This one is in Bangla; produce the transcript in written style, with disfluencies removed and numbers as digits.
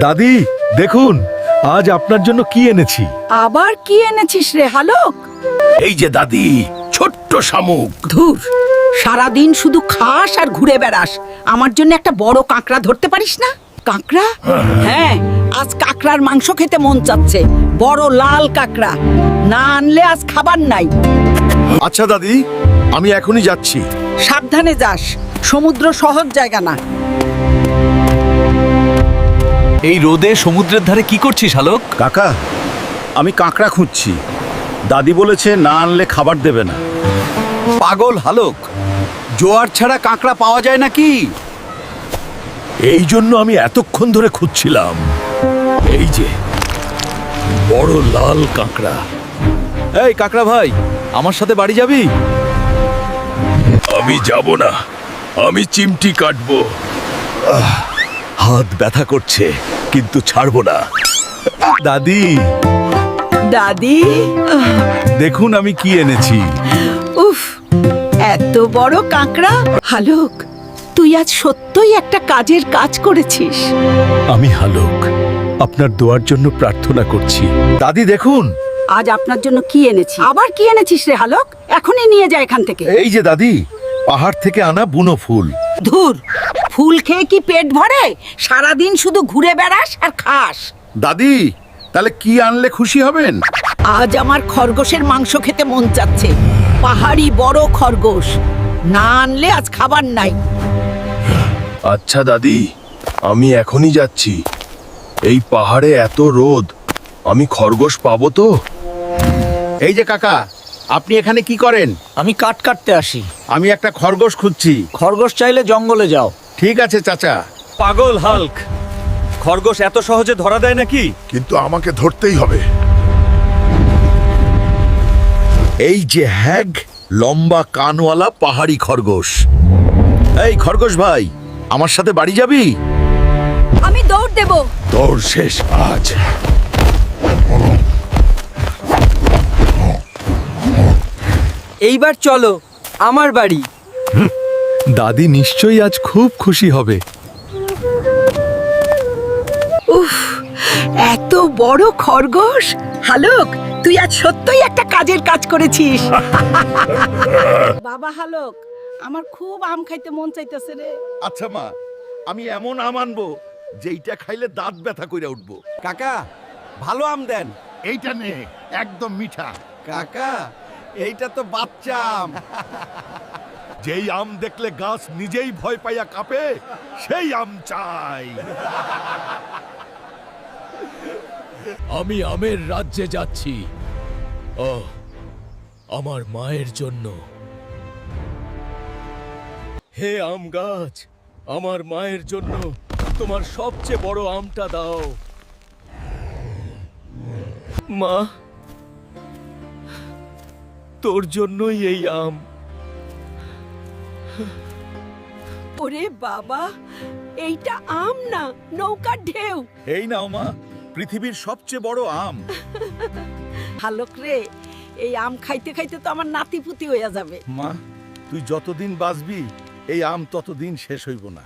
দাদি দেখুন, আজ আপনার জন্য কি এনেছি। আবার কি এনেছিস রে হালক? এই যে দাদি, ছোট্ট শামুক। ধুর, সারাদিন শুধু খাস আর ঘুরে বেড়াস। আমার জন্য একটা বড় কাঁকড়া ধরতে পারিস না? কাঁকড়া? হ্যাঁ, আজ কাঁকড়ার মাংস খেতে মন চাচ্ছে। বড় লাল কাঁকড়া না আনলে আজ খাবার নাই। আচ্ছা দাদি, আমি এখনই যাচ্ছি। সাবধানে যাস, সমুদ্র সহজ জায়গা না। এই রোদে সমুদ্রের ধারে কি করছিস হালক? কাকা, আমি কাঁকড়া খুঁজছি। দাদি বলেছে না আনলে খাবার দেবে না। পাগল হালক, জোয়ার ছাড়া কাঁকড়া পাওয়া যায় নাকি? এই জন্য আমি এতক্ষণ ধরে খুঁজছিলাম। এই যে বড় লাল কাঁকড়া। এই কাঁকড়া ভাই, আমার সাথে বাড়ি যাবি? আমি যাব না, আমি চিমটি কাটবো। হাত ব্যথা করছে, কিন্তু ছাড়বো না। দাদি দাদি, দেখুন আমি কি এনেছি। উফ, এত বড় কাঁকড়া! হালক, তুই আজ সত্যই একটা কাজের কাজ করেছিস। আমি হালক, আপনার দোয়ার জন্য প্রার্থনা করছি। দাদি দেখুন, আজ আপনার জন্য কি এনেছি। আবার কি এনেছিস রে হালক? এখনই নিয়ে যা এখান থেকে। এই যে দাদি, পাহাড় থেকে আনা বুনো ফুল। ধুর, ফুল খেয়ে কি পেট ভরে? সারাদিন শুধু ঘুরে বেড়াস আর খাস। দাদি, তাহলে কি আনলে খুশি হবেন? আজ আমার খরগোশের মাংস খেতে মন চাচ্ছে। পাহাড়ি বড় খরগোশ না আনলে আজ খাবার নাই। আচ্ছা দাদি, আমি এখনই যাচ্ছি। এই পাহাড়ে এত রোদ, আমি খরগোশ পাবো তো? এই যে কাকা, আপনি এখানে কি করেন? আমি কাঠ কাটতে আসি। আমি একটা খরগোশ খুঁজছি। খরগোশ চাইলে জঙ্গলে যাও। ঠিক আছে চাচা। পাগল হাল্ক, খরগোশ এত সহজে ধরা দেয় নাকি? কিন্তু আমাকে ধরতেই হবে। এই যে হ্যাগ, লম্বা কানওয়ালা পাহাড়ি খরগোশ। এই খরগোশ ভাই, আমার সাথে বাড়ি যাবি? আমি দৌড় দেব। তোর শেষ আজ। এইবার চলো আমার বাড়ি। দাদি নিশ্চয়ই আজ খুব খুশি হবে। উফ, এত বড় খরগোশ! হালক, তুই আজ সত্যই একটা কাজের কাজ করেছিস। বাবা হালক, আমার খুব আম খাইতে মন চাইতেছে রে। আচ্ছা মা, আমি এমন আম আনবো যেইটা খাইলে দাঁত ব্যথা কইরা উঠবো। কাকা, ভালো আম দেন। এইটা নে, একদম মিঠা। কাকা, এইটা তো বাচ্চা আম। যেই আম দেখলে গাছ নিজেই ভয় পাইয়া কাঁপে, সেই আম চাই। আমি আমের রাজ্যে যাচ্ছি। ও, আমার মায়ের জন্য। হে আম গাছ, আমার মায়ের জন্য তোমার সবচেয়ে বড় আমটা দাও। মা, তোর জন্যই এই আম। ওরে বাবা, এইটা আম না, নৌকার ঢেউ। এই নাও মা, পৃথিবীর সবচেয়ে বড় আম। হালক রে, এই আম খাইতে খাইতে তো আমার নাতিপুতি হইয়া যাবে। মা, তুই যতদিন বাঁচবি এই আম ততদিন শেষ হইব না।